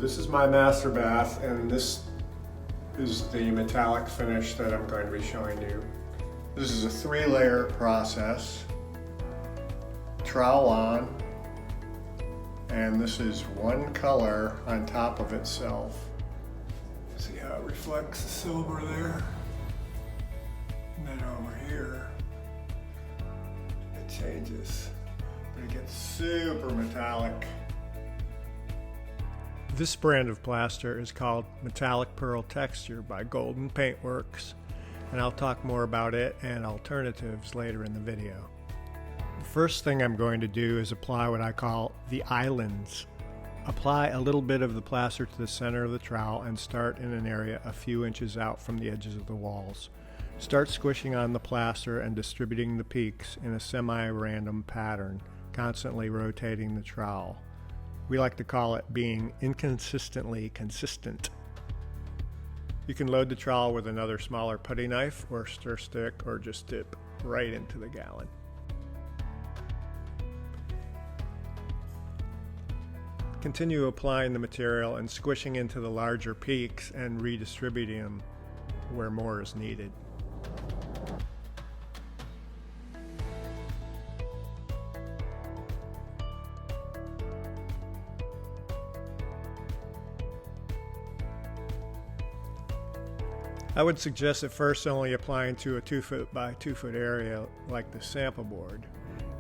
This is my master bath, and this is the metallic finish that I'm going to be showing you. This is a 3-layer process. Trowel on, and this is one color on top of itself. See how it reflects the silver there? And then over here, it changes, but it gets super metallic. This brand of plaster is called Metallic Pearl Texture by Golden Paintworks, and I'll talk more about it and alternatives later in the video. The first thing I'm going to do is apply what I call the islands. Apply a little bit of the plaster to the center of the trowel and start in an area a few inches out from the edges of the walls. Start squishing on the plaster and distributing the peaks in a semi-random pattern, constantly rotating the trowel. We like to call it being inconsistently consistent. You can load the trowel with another smaller putty knife or stir stick, or just dip right into the gallon. Continue applying the material and squishing into the larger peaks and redistributing them where more is needed. I would suggest at first only applying to a 2 foot by 2 foot area like the sample board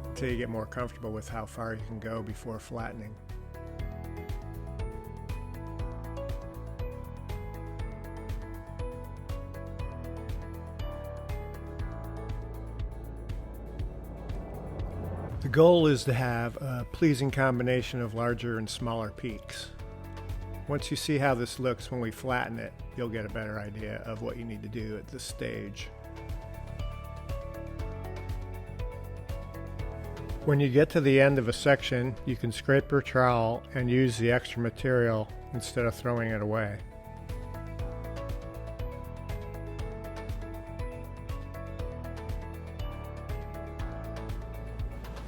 until you get more comfortable with how far you can go before flattening. The goal is to have a pleasing combination of larger and smaller peaks. Once you see how this looks when we flatten it, you'll get a better idea of what you need to do at this stage. When you get to the end of a section, you can scrape your trowel and use the extra material instead of throwing it away.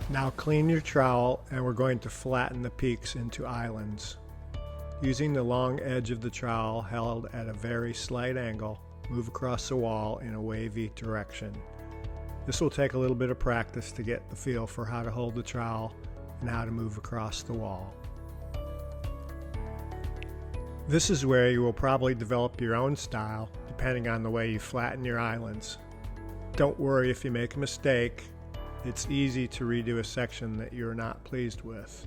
Now clean your trowel, and we're going to flatten the peaks into islands. Using the long edge of the trowel held at a very slight angle, move across the wall in a wavy direction. This will take a little bit of practice to get the feel for how to hold the trowel and how to move across the wall. This is where you will probably develop your own style depending on the way you flatten your islands. Don't worry if you make a mistake. It's easy to redo a section that you're not pleased with.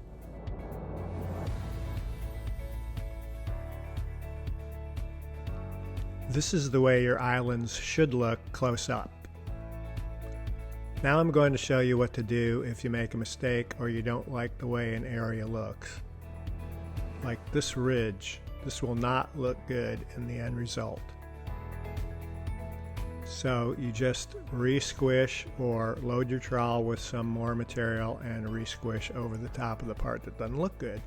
This is the way your islands should look close up. Now I'm going to show you what to do if you make a mistake or you don't like the way an area looks. Like this ridge, this will not look good in the end result. So you just re-squish or load your trowel with some more material and re-squish over the top of the part that doesn't look good.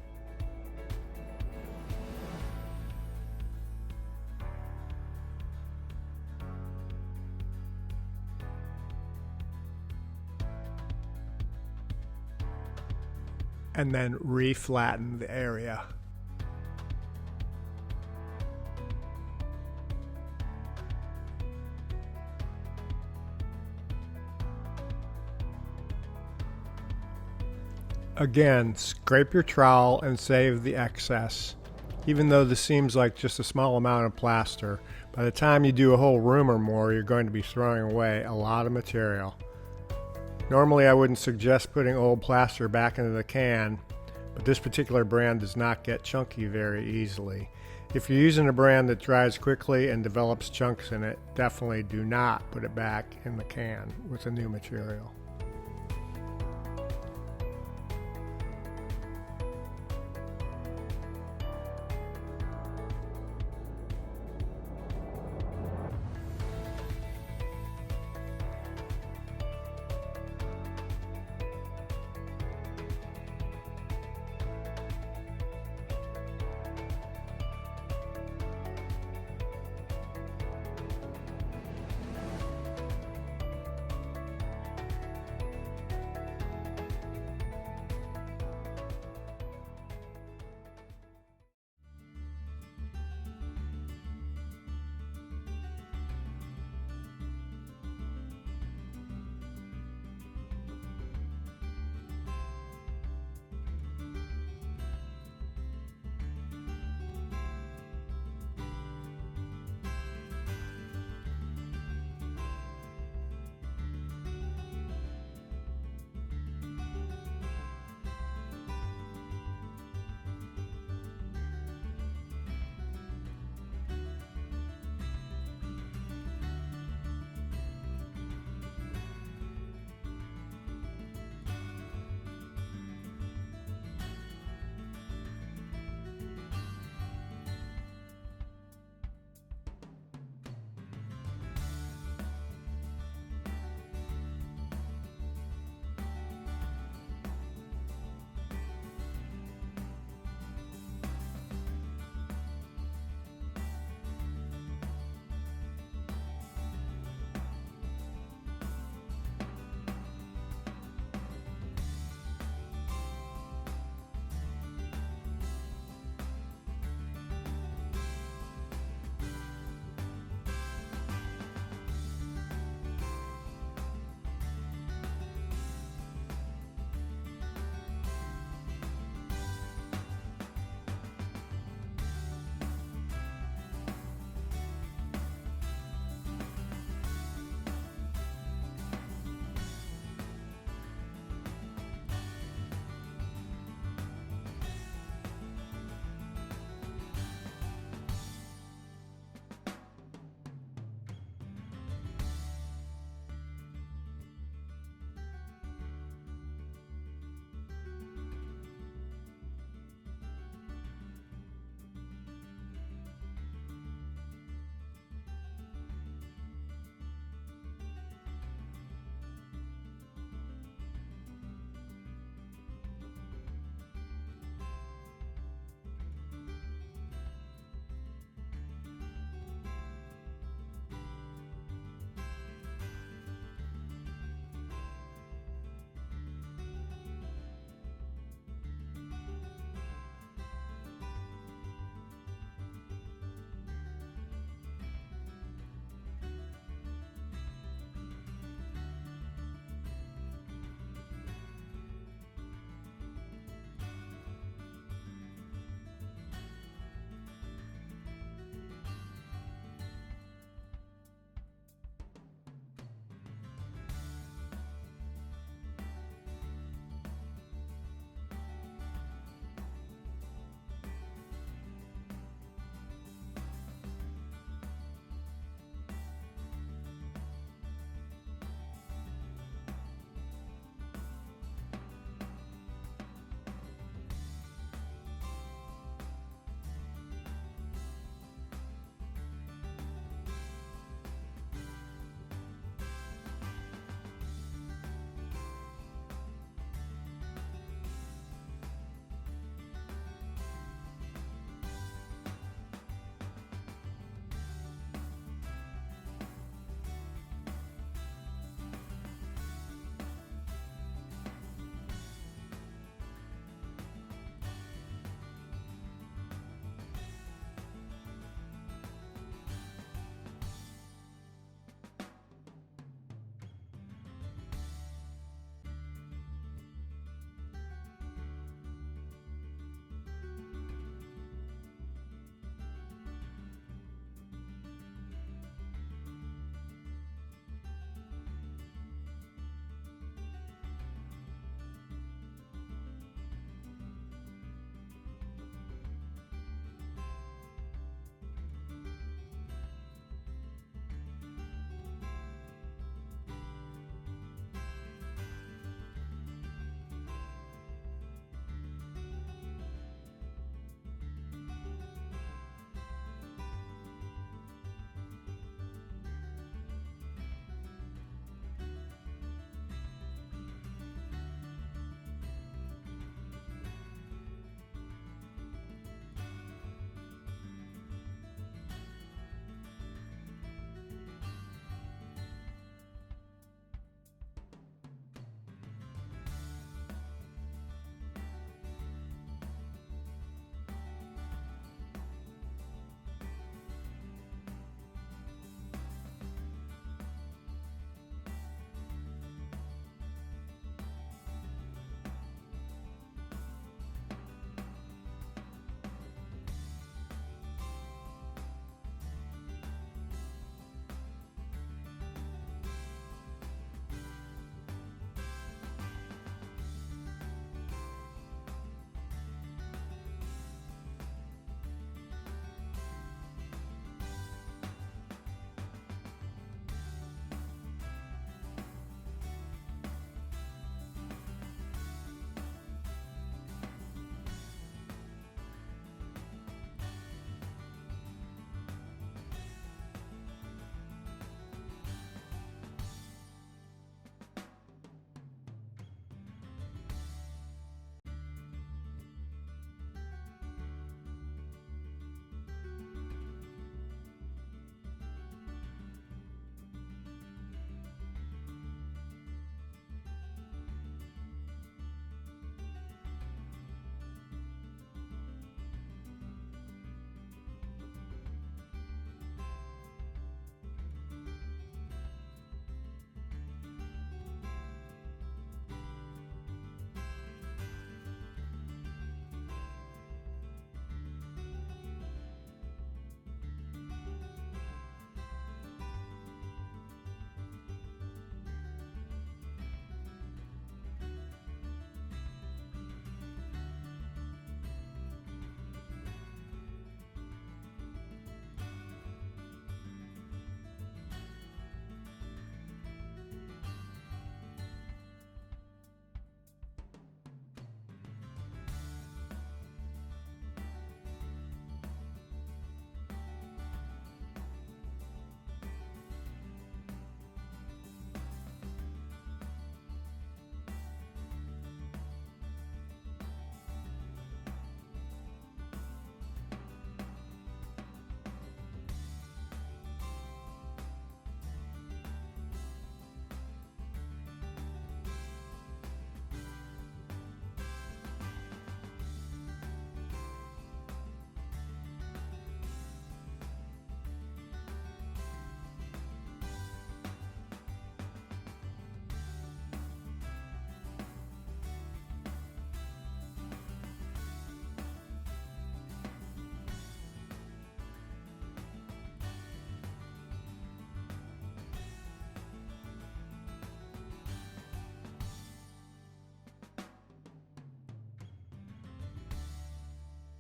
And then re-flatten the area. Again, scrape your trowel and save the excess. Even though this seems like just a small amount of plaster, by the time you do a whole room or more, you're going to be throwing away a lot of material. Normally I wouldn't suggest putting old plaster back into the can, but this particular brand does not get chunky very easily. If you're using a brand that dries quickly and develops chunks in it, definitely do not put it back in the can with the new material.